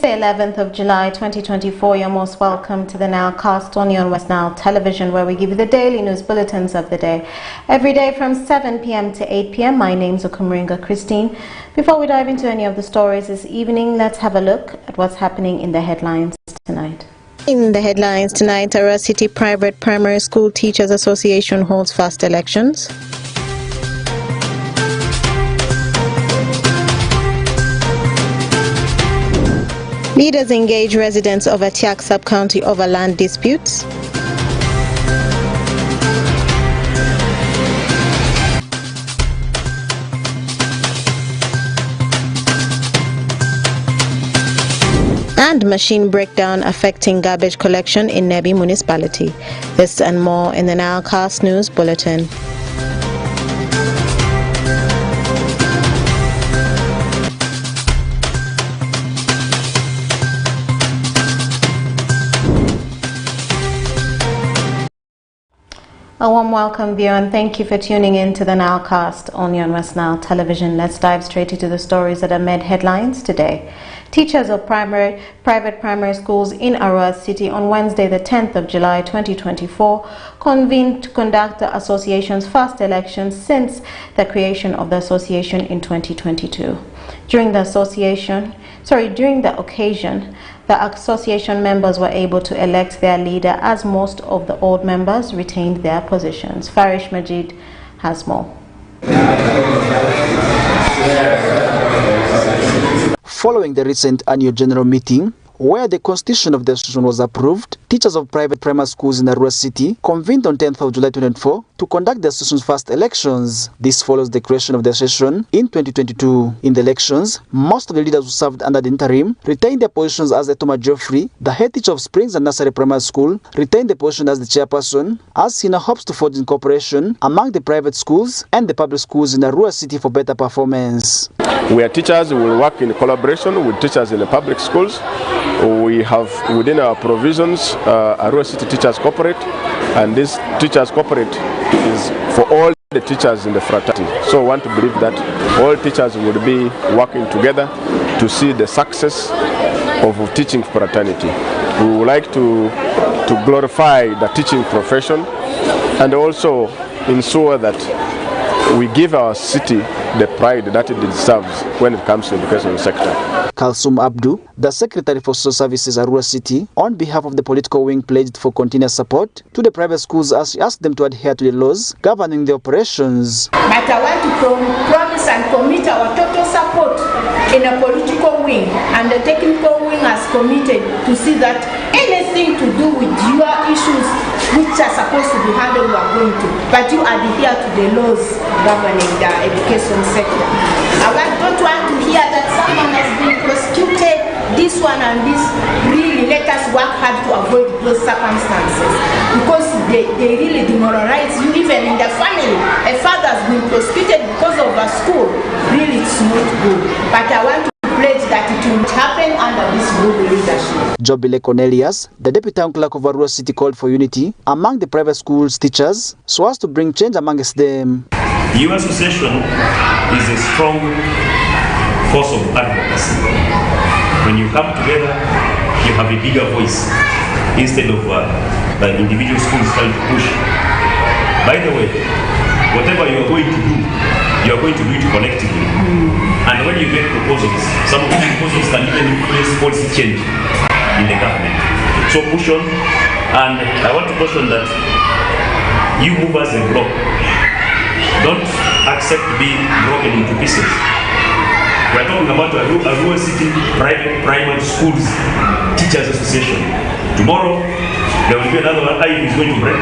11th of July 2024. You're most welcome to the NILE cast on your West Nile television, where we give you the daily news bulletins of the day every day from 7 p.m. to 8 p.m. My name's Okumringa Christine. Before we dive into any of the stories this evening, let's have a look at what's happening in the headlines tonight. In the headlines tonight, Arua City Private Primary School Teachers Association holds fast elections. Leaders engage residents of Atiak sub-county over land disputes. And machine breakdown affecting garbage collection in Nebi municipality. This and more in the NILE Cast News Bulletin. A warm welcome, viewer, and thank you for tuning in to the NILE cast on your West Nile television. Let's dive straight into the stories that have made headlines today. Teachers of private primary schools in Arua City on Wednesday, the 10th of July 2024, convened to conduct the association's first elections since the creation of the association in 2022. During the occasion, the association members were able to elect their leader, as most of the old members retained their positions. Farish Majid has more. Following the recent annual general meeting, where the constitution of the association was approved, teachers of private primary schools in Arua City convened on 10th of July 2024 to conduct the association's first elections. This follows the creation of the association in 2022. In the elections, most of the leaders who served under the interim retained their positions as Etoma Geoffrey, the head teacher of Springs and Nursery Primary School, retained the position as the chairperson, as he now hopes to forge in cooperation among the private schools and the public schools in Arua City for better performance. We are teachers who will work in collaboration with teachers in the public schools. We have within our provisions Arua City Teachers Corporate, and this Teachers Corporate is for all the teachers in the fraternity. So I want to believe that all teachers will be working together to see the success of teaching fraternity. We would like to glorify the teaching profession and also ensure that we give our city the pride that it deserves when it comes to the education sector. Kalsum Abdu, the Secretary for Social Services Arua City, on behalf of the political wing, pledged for continuous support to the private schools as she asked them to adhere to the laws governing the operations. But I want to promise and commit our total support in a political wing, and the technical wing has committed to see that anything to do with your issues which are supposed to be handled, we are going to, but you adhere to the laws governing the education sector. I don't want to hear that someone has been prosecuted, this one and this. Really, let us work hard to avoid those circumstances, because they really demoralize you, even in the family. A father has been prosecuted because of a school. Really, it's not good. But I want to pledge that it will happen under this good leadership. Jobile Cornelius, the Deputy Town Clerk of Arua City, called for unity among the private schools teachers so as to bring change amongst them. Your association is a strong force of advocacy. When you come together, you have a bigger voice instead of the individual schools trying to push. By the way, whatever you are going to do, you are going to do it collectively. And when you make proposals, some of the proposals can even influence policy change in the government. So push on, and I want to caution that you move as a block. Don't accept to be broken into pieces. We are talking about Arua City Private Primary Schools Teachers Association. Tomorrow, there will be another one. IU is going to break.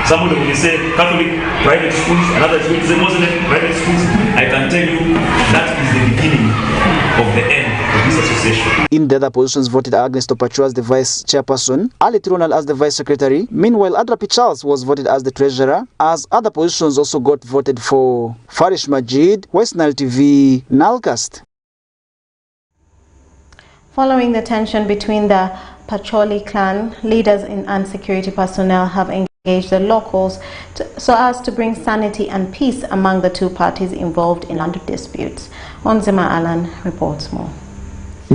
Somebody will say Catholic private schools, another is going to say Muslim private schools. I can tell you that is the beginning of the end of this association. In the other positions voted, Agnes Topachua as the vice chairperson, Ali Ronald as the vice secretary. Meanwhile, Adrapi Charles was voted as the treasurer, as other positions also got voted for. Farish Majid, West Nile TV, Nilecast. Following the tension between the Pacholi clan, leaders and security personnel have engaged the locals so as to bring sanity and peace among the two parties involved in land disputes. Onzima Alan reports more.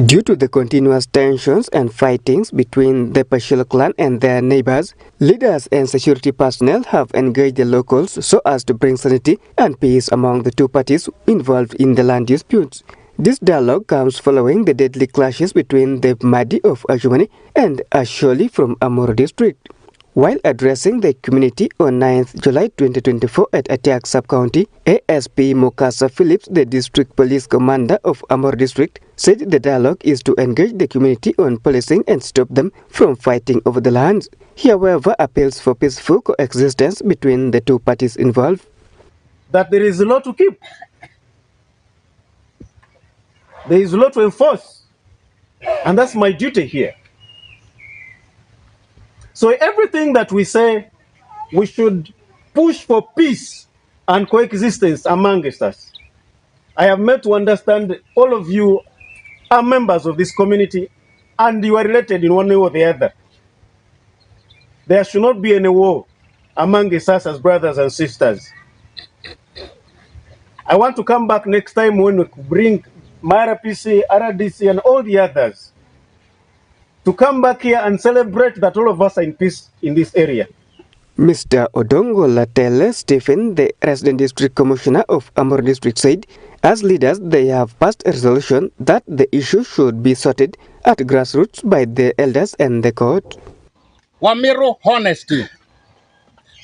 Due to the continuous tensions and fightings between the Pashilo clan and their neighbors, leaders and security personnel have engaged the locals so as to bring sanity and peace among the two parties involved in the land disputes. This dialogue comes following the deadly clashes between the Mahdi of Ajumani and Asholi from Amur district. While addressing the community on 9th July 2024 at Atiak Sub-County, ASP Mokasa Phillips, the district police commander of Amur district, said the dialogue is to engage the community on policing and stop them from fighting over the lands. He, however, appeals for peaceful coexistence between the two parties involved. That there is a law to keep. There is a law to enforce. And that's my duty here. So everything that we say, we should push for peace and coexistence amongst us. I have met to understand all of you are members of this community and you are related in one way or the other. There should not be any war amongst us as brothers and sisters. I want to come back next time when we bring MyRPC, RDC, and all the others to come back here and celebrate that all of us are in peace in this area. Mr. Odongo Latele Stephen, the resident district commissioner of Amur district, said, as leaders, they have passed a resolution that the issue should be sorted at grassroots by the elders and the court. Wamiro honesty.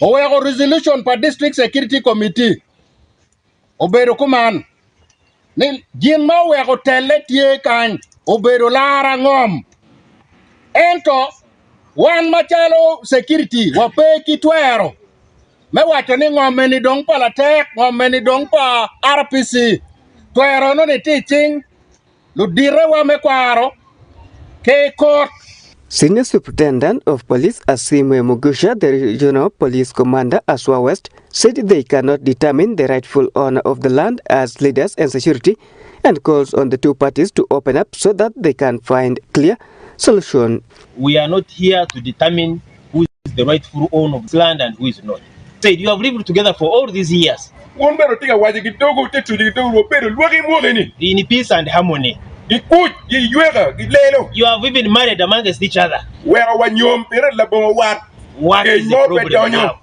Owego resolution per district security committee. Obero kuman. Ni jinma wego tele tie kan. Obero lara ngom. Ento wan machalo security wapeki twero. Me wacho ni ngome ni dong pa latek, ngome ni dong pa RPC. Twero no ni teaching. Ludire wa me kwaro. Ke court. Senior Superintendent of Police Asimwe Mugusha, the Regional Police Commander Aswa West, said they cannot determine the rightful owner of the land as leaders and security, and calls on the two parties to open up so that they can find clear solution. We are not here to determine who is the rightful owner of this land and who is not. Said you have lived together for all these years in peace and harmony. You have even married amongst each other. What is the problem now?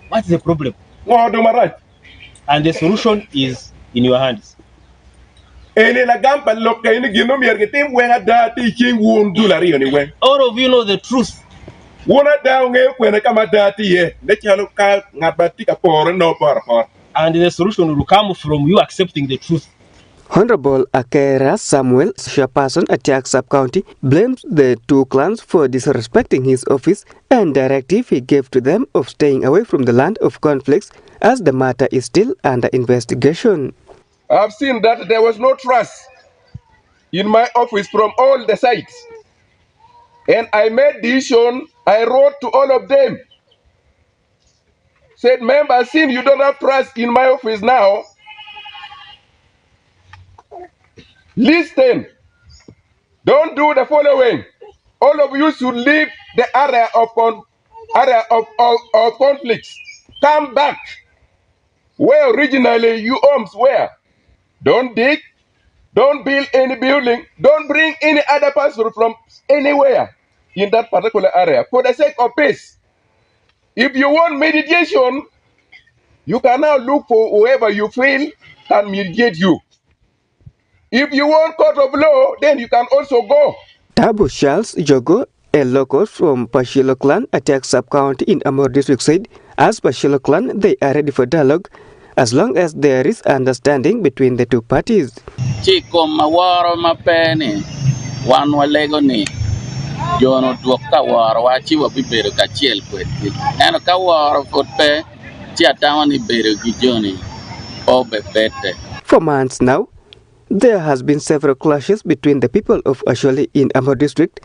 What's the problem? And the solution is in your hands. All of you know the truth. And the solution will come from you accepting the truth. Honorable Akera Samuel, chairperson at Atiak Sub-County, blames the two clans for disrespecting his office and directive he gave to them of staying away from the land of conflicts as the matter is still under investigation. I've seen that there was no trust in my office from all the sides. And I made decision, I wrote to all of them. Said, members, since you don't have trust in my office now, listen, don't do the following. All of you should leave the area of conflicts. Come back where originally you homes were. Don't dig, don't build any building, don't bring any other person from anywhere in that particular area for the sake of peace. If you want mediation, you can now look for whoever you feel can mediate you. If you want court of law, then you can also go. Tabu Charles Jogo, a local from Pashilo clan, Atiak Sub-County in Amur district, said, as Pashilo clan, they are ready for dialogue as long as there is understanding between the two parties. Chico mawaro mapene wan walego ni jono duok kawaro wachi wabibero kachiel kwetgi eno kawaro potpe chiatawa ni bero gi joni obebete. For months now, there has been several clashes between the people of Asholi in Amur district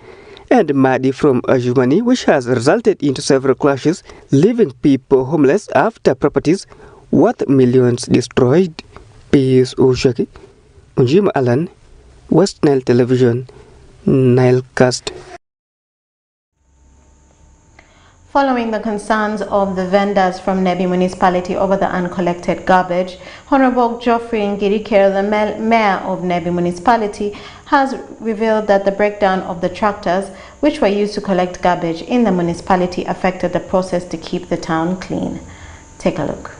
and Mahdi from Ajumani, which has resulted into several clashes, leaving people homeless after properties worth millions destroyed. P.S. Oshaki, Unjima Alan, West Nile Television, Nilecast. Following the concerns of the vendors from Nebi municipality over the uncollected garbage, Honorable Geoffrey Ngirikere, the mayor of Nebi municipality, has revealed that the breakdown of the tractors which were used to collect garbage in the municipality affected the process to keep the town clean. Take a look.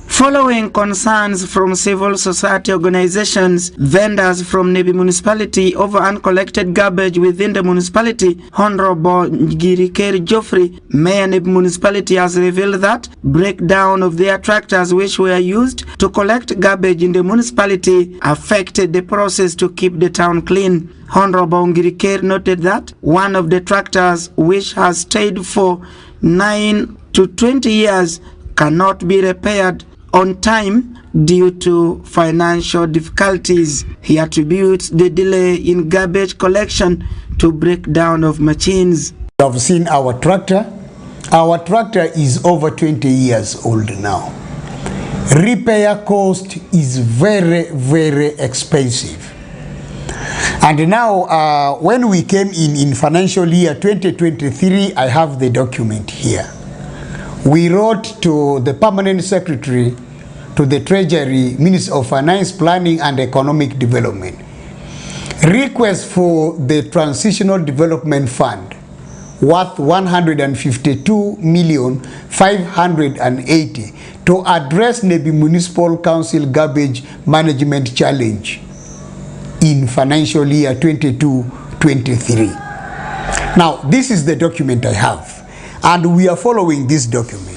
Following concerns from civil society organizations, vendors from Nebi municipality over uncollected garbage within the municipality, Honorable Ngirikere Geoffrey, Mayor Nebi municipality, has revealed that breakdown of their tractors which were used to collect garbage in the municipality affected the process to keep the town clean. Honorable Ngirikere noted that one of the tractors, which has stayed for 9 to 20 years, cannot be repaired on time due to financial difficulties. He attributes the delay in garbage collection to breakdown of machines. You have seen our tractor. Our tractor is over 20 years old now. Repair cost is very, very expensive. And now when we came in financial year 2023, I have the document here. We wrote to the permanent secretary, to the Treasury, Minister of Finance, Planning and Economic Development, request for the Transitional Development Fund worth 152,580,000 to address Nebi Municipal Council garbage management challenge in financial year 22-23. Now, this is the document I have, and we are following this document.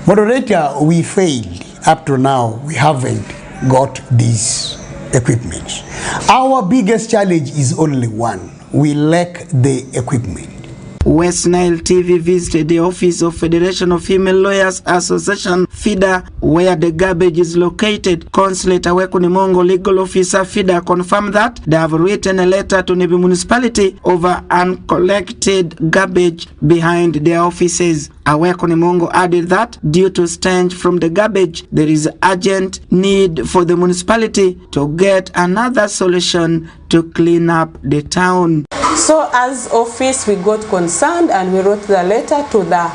Moderator, we failed. Up to now, we haven't got these equipment. Our biggest challenge is only one. We lack the equipment. West Nile TV visited the office of Federation of Female Lawyers Association, FIDA, where the garbage is located. Consulate Awekunimongo, legal officer FIDA, confirmed that they have written a letter to Nebi municipality over uncollected garbage behind their offices. Awekunimongo added that due to stench from the garbage, there is urgent need for the municipality to get another solution to clean up the town. So as office, we got concerned and we wrote the letter to the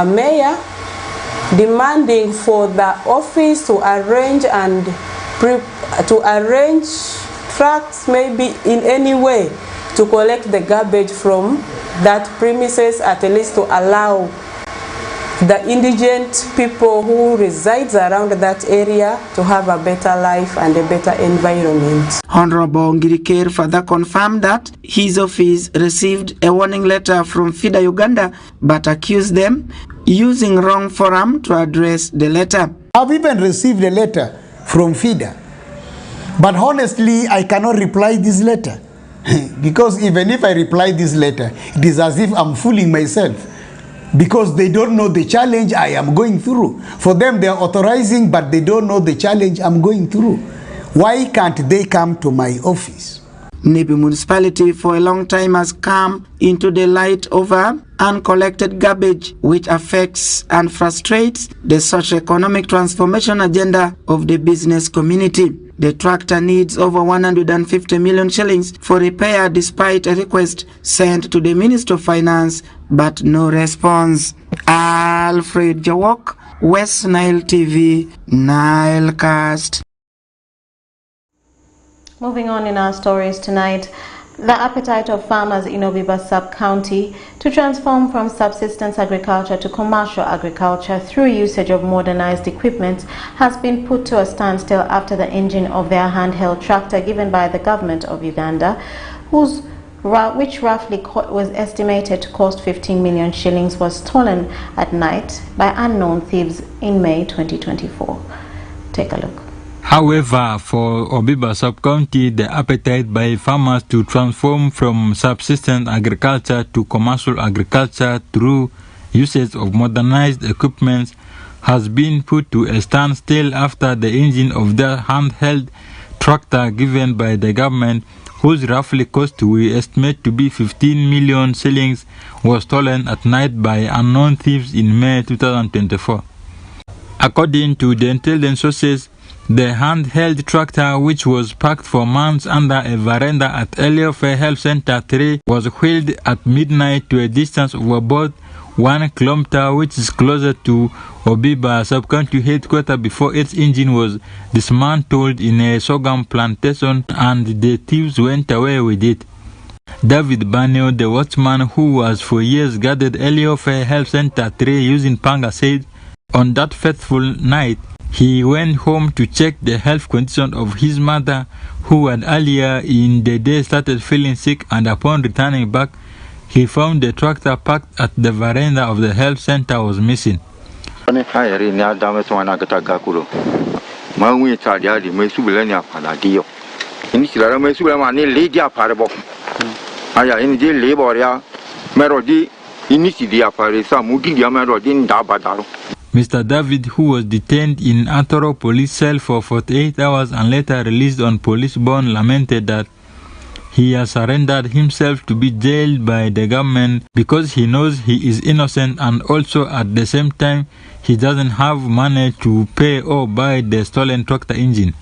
mayor demanding for the office to arrange trucks maybe in any way to collect the garbage from that premises, at least to allow the indigent people who resides around that area to have a better life and a better environment. Honorable Ngirikere further confirmed that his office received a warning letter from FIDA Uganda, but accused them using wrong forum to address the letter. I've even received a letter from FIDA, but honestly, I cannot reply this letter because even if I reply this letter, it is as if I'm fooling myself, because they don't know the challenge I am going through. For them, they are authorizing, but they don't know the challenge I'm going through. Why can't they come to my office? Nebi municipality for a long time has come into the light over uncollected garbage, which affects and frustrates the socio-economic transformation agenda of the business community. The tractor needs over 150 million shillings for repair, despite a request sent to the Minister of Finance, but no response. Alfred Jawok, West Nile TV, Nilecast. Moving on in our stories tonight, the appetite of farmers in Obiba sub-county to transform from subsistence agriculture to commercial agriculture through usage of modernized equipment has been put to a standstill after the engine of their handheld tractor given by the government of Uganda, which roughly was estimated to cost 15 million shillings, was stolen at night by unknown thieves in May 2024. Take a look. However, for Obiba sub-county, the appetite by farmers to transform from subsistence agriculture to commercial agriculture through usage of modernized equipment has been put to a standstill after the engine of the handheld tractor given by the government, whose roughly cost we estimate to be 15 million shillings, was stolen at night by unknown thieves in May 2024. According to the intelligence sources, the handheld tractor, which was parked for months under a veranda at Eliofe Health Center 3, was wheeled at midnight to a distance of about 1 kilometer, which is closer to Obiba sub-county headquarters, before its engine was dismantled in a sorghum plantation and the thieves went away with it. David Baneo, the watchman who was for years guarded Eliofe Health Center 3 using panga, said on that fateful night he went home to check the health condition of his mother, who had earlier in the day started feeling sick, and upon returning back he found the tractor parked at the veranda of the health center was missing. Mr. David, who was detained in Atoro police cell for 48 hours and later released on police bond, lamented that he has surrendered himself to be jailed by the government because he knows he is innocent, and also at the same time he doesn't have money to pay or buy the stolen tractor engine.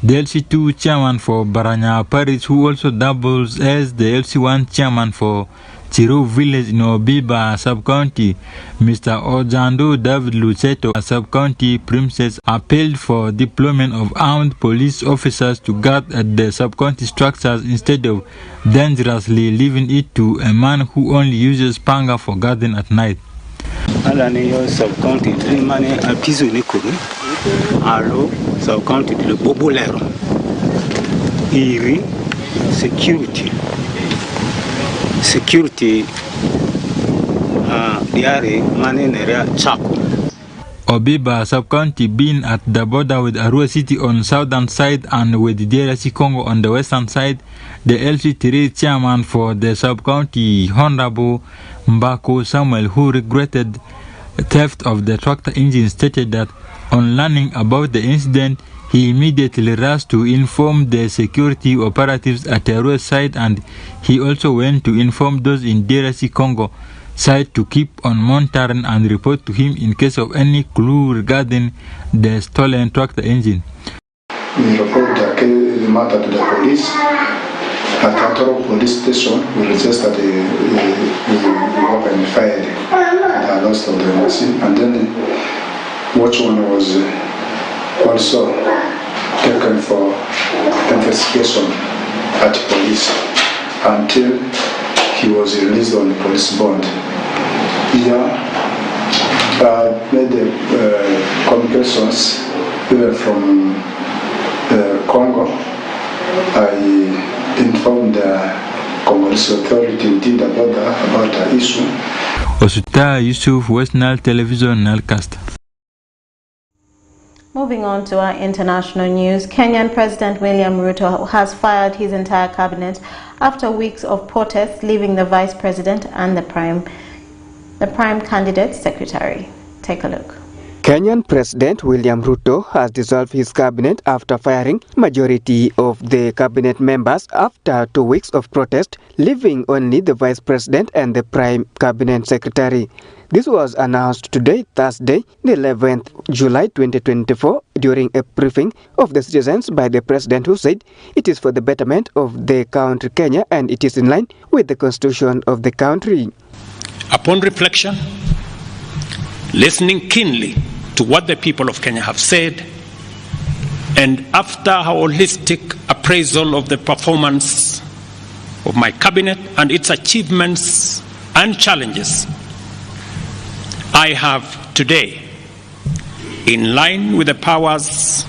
The LC2 chairman for Baranya Parish, who also doubles as the LC1 chairman for Chiru village in Obiba sub-county, Mr. Ojando David Luceto, a sub-county princess, appealed for deployment of armed police officers to guard at the sub-county structures instead of dangerously leaving it to a man who only uses panga for guarding at night. Sub-county money a piso nikuri alo sub-county le bobolero iri security diare money nerea chako. Obiba sub-county being at the border with Arua City on southern side and with DRC Congo on the western side, the LC3 chairman for the sub-county, Honorable Mbako Samuel, who regretted theft of the tractor engine, stated that on learning about the incident, he immediately rushed to inform the security operatives at Arua side, and he also went to inform those in DRC Congo side to keep on monitoring and report to him in case of any clue regarding the stolen tractor engine. We report the matter to the police at Atoro police station. We registered we opened fire the loss of the machine, and then watchman was also taken for investigation at police until he was released on police bond. Here, made the communications even from Congo. I informed the Congolese authority within the border about the issue. Osuta Yusuf, West Nile Television, Nilecast. Moving on to our international news, Kenyan President William Ruto has fired his entire cabinet after weeks of protests, leaving the vice president and the prime candidate secretary. Take a look. Kenyan President William Ruto has dissolved his cabinet after firing majority of the cabinet members after 2 weeks of protest, leaving only the vice president and the prime cabinet secretary. This was announced today, Thursday, the 11th July 2024, during a briefing of the citizens by the president, who said it is for the betterment of the country Kenya and it is in line with the constitution of the country. Upon reflection, listening keenly to what the people of Kenya have said, and after a holistic appraisal of the performance of my cabinet and its achievements and challenges, I have today, in line with the powers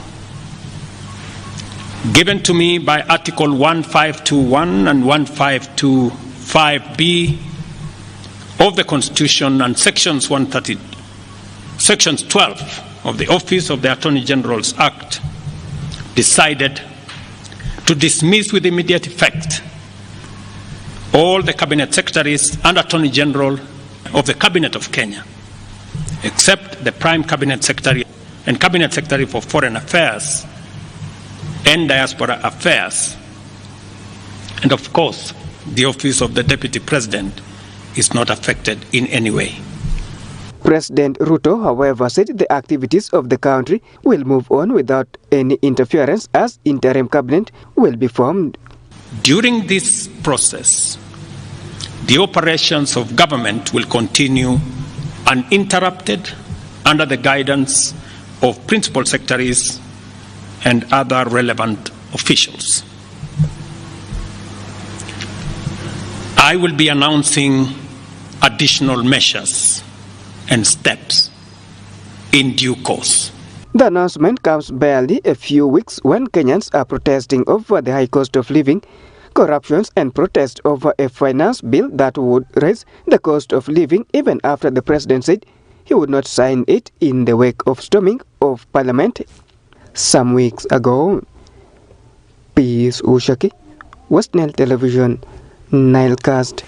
given to me by Article 1521 and 1525B of the Constitution and Sections 12 of the Office of the Attorney General's Act, decided to dismiss with immediate effect all the Cabinet Secretaries and Attorney General of the Cabinet of Kenya, except the Prime Cabinet Secretary and Cabinet Secretary for Foreign Affairs and Diaspora Affairs. And of course, the Office of the Deputy President is not affected in any way. President Ruto, however, said the activities of the country will move on without any interference as interim cabinet will be formed. During this process, the operations of government will continue uninterrupted under the guidance of principal secretaries and other relevant officials. I will be announcing additional measures and steps in due course. The announcement comes barely a few weeks when Kenyans are protesting over the high cost of living, corruptions and protest over a finance bill that would raise the cost of living even after the president said he would not sign it in the wake of storming of parliament some weeks ago. Peace Ushaki, West Nile Television, Nilecast.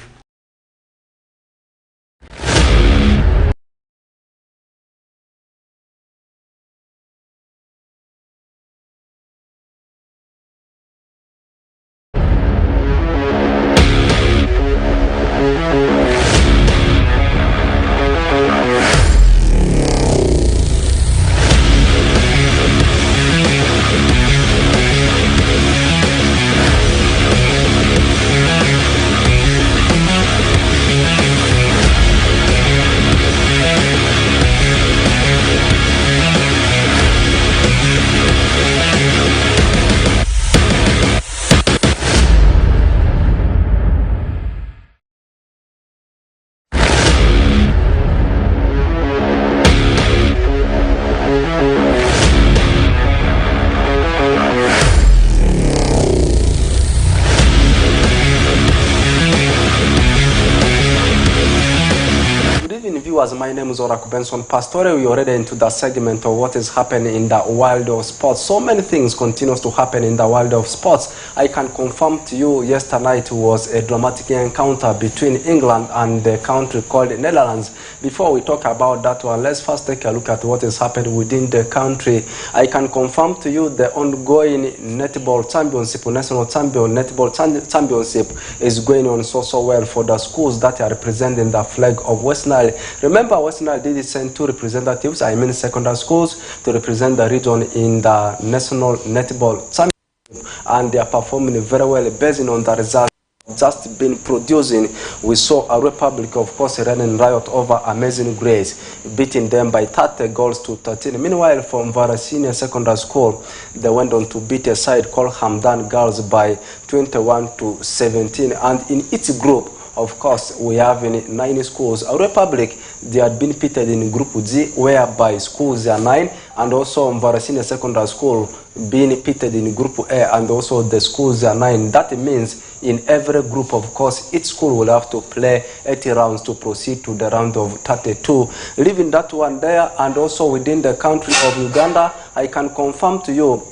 My name is Oraku Benson Pastore. We are already into the segment of what is happening in the world of sports. So many things continues to happen in the world of sports. I can confirm to you yesterday night was a dramatic encounter between England and the country called Netherlands. Before we talk about that one, let's first take a look at what is happening within the country. I can confirm to you the ongoing netball championship, national netball championship is going on so well for the schools that are representing the flag of West Nile. Remember, West Nile did send 2 representatives, secondary schools, to represent the region in the national netball championship, and they are performing very well based on the results just been producing. We saw a Republic, of course, running riot over Amazing Grace, beating them by 30 goals to 13. Meanwhile, from Vara Senior Secondary School, they went on to beat a side called Hamdan Girls by 21 to 17. And in its group, of course, we have in 9 schools. A Republic, they had been pitted in Group G, whereby schools are 9, and also Mvara Senior Secondary School being pitted in Group A, and also the schools are 9. That means in every group, of course, each school will have to play 80 rounds to proceed to the round of 32. Leaving that one there, and also within the country of Uganda, I can confirm to you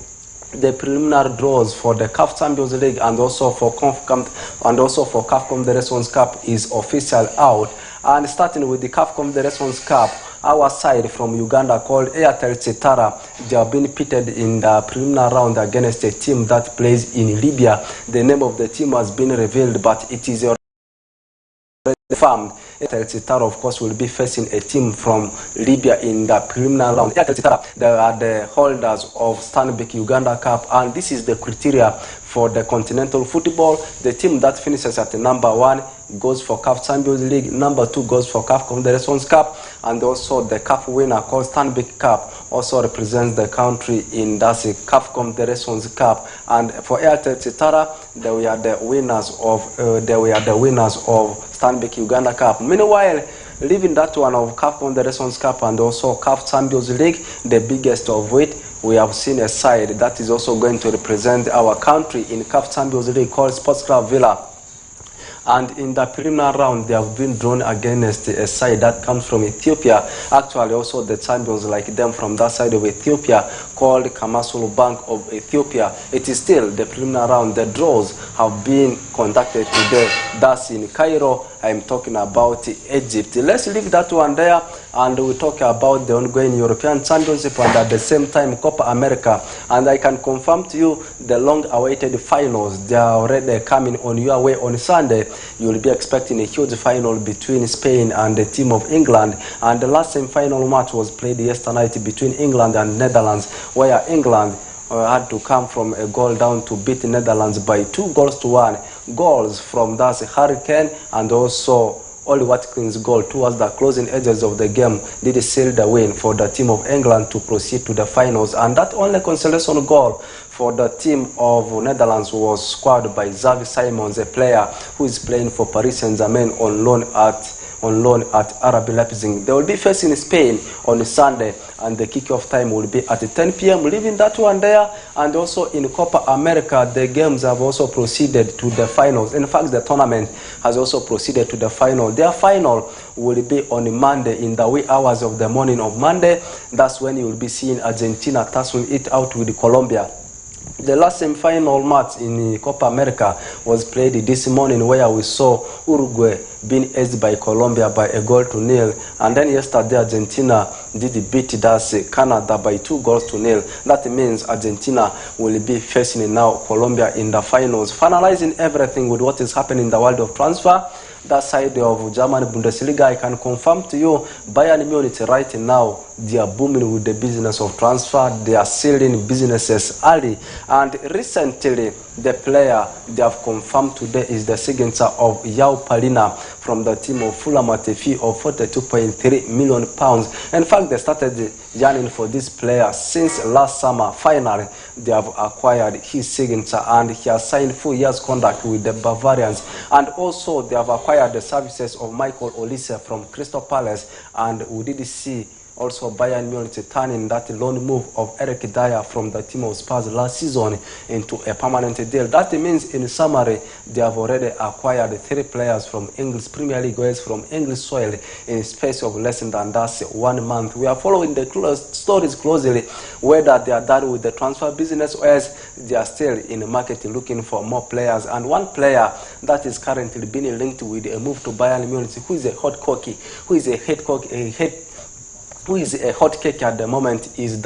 the preliminary draws for the CAF Champions League and also for CAF Confederations Cup is official out. And starting with the CAF Confederations Cup, our side from Uganda called Airtel Chitara, they have been pitted in the preliminary round against a team that plays in Libya. The name of the team has been revealed, but it is already confirmed. Airtel Chitara, of course, will be facing a team from Libya in the preliminary round. Airtel Chitara, they are the holders of Stanbic Uganda Cup, and this is the criteria for the continental football. The team that finishes at number 1 goes for CAF Champions League, number 2 goes for CAF Confederations Cup, and also the CAF winner called Stanbic Cup also represents the country in that CAF Confederations Cup. And for Airtel Chitara, they were the winners of Stanbic Uganda Cup. Meanwhile, leaving that one of CAF Confederations Cup and also CAF Champions League, the biggest of which, we have seen a side that is also going to represent our country in CAF Champions League called Sports Club Villa. And in the preliminary round, they have been drawn against a side that comes from Ethiopia. Actually, also the champions like them from that side of Ethiopia, called Kamasulu Bank of Ethiopia. It is still the preliminary round. The draws have been conducted today. That's in Cairo. I'm talking about Egypt. Let's leave that one there, and we'll talk about the ongoing European Championship and at the same time Copa America. And I can confirm to you the long-awaited finals. They are already coming on your way on Sunday. You will be expecting a huge final between Spain and the team of England. And the last semi-final match was played yesterday night between England and Netherlands, where England had to come from a goal down to beat the Netherlands by 2-1. Goals from that Harry Kane and also Oli Watkins' goal towards the closing edges of the game did seal the win for the team of England to proceed to the finals. And that only consolation goal for the team of Netherlands was scored by Xavi Simons, a player who is playing for Paris Saint-Germain on loan at RB Leipzig. They will be facing Spain on Sunday, and the kickoff time will be at 10 p.m. Leaving that one there, and also in Copa America, the games have also proceeded to the finals. In fact, the tournament has also proceeded to the final. Their final will be on Monday in the wee hours of the morning of Monday. That's when you will be seeing Argentina tussle it out with Colombia. The last semi-final match in Copa America was played this morning, where we saw Uruguay being edged by Colombia by 1-0. And then yesterday, Argentina did beat Canada by 2-0. That means Argentina will be facing now Colombia in the finals. Finalizing everything with what is happening in the world of transfer, that side of German Bundesliga, I can confirm to you, Bayern Munich right now, they are booming with the business of transfer. They are selling businesses early. And recently, the player they have confirmed today is the signature of João Palhinha from the team of Fulham at a fee of £42.3 million. In fact, they started yearning for this player since last summer. Finally, they have acquired his signature, and he has signed 4 years contract with the Bavarians. And also, they have acquired the services of Michael Olise from Crystal Palace, and we did see also Bayern Munich turning that loan move of Eric Dyer from the team of Spurs last season into a permanent deal. That means, in summary, they have already acquired 3 players from English Premier League, players from English soil in space of less than 1 month. We are following the stories closely, whether they are done with the transfer business or else they are still in the market looking for more players. And one player that is currently being linked with a move to Bayern Munich, who is a hot cookie, who is a hot cake at the moment, is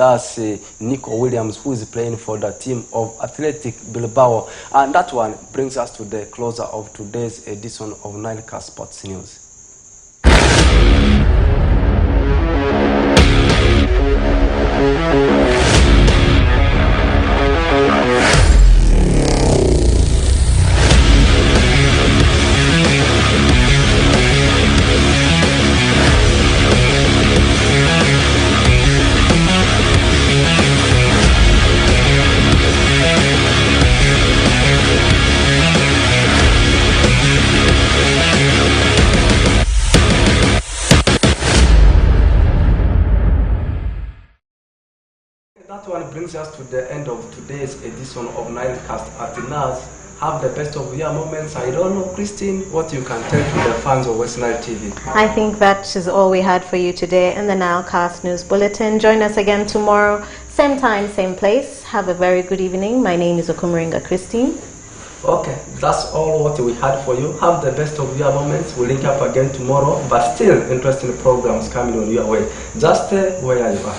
Nico Williams, who is playing for the team of Athletic Bilbao. And that one brings us to the closer of today's edition of NILE Sports News. That one brings us to the end of today's edition of NILEcast at NAS. Have the best of your moments. I don't know, Christine, what you can tell to the fans of West Nile TV. I think that is all we had for you today in the NILEcast News Bulletin. Join us again tomorrow, same time, same place. Have a very good evening. My name is Okumuringa Christine. Okay, that's all what we had for you. Have the best of your moments. We'll link up again tomorrow, but still interesting programs coming on your way. Just stay where you are.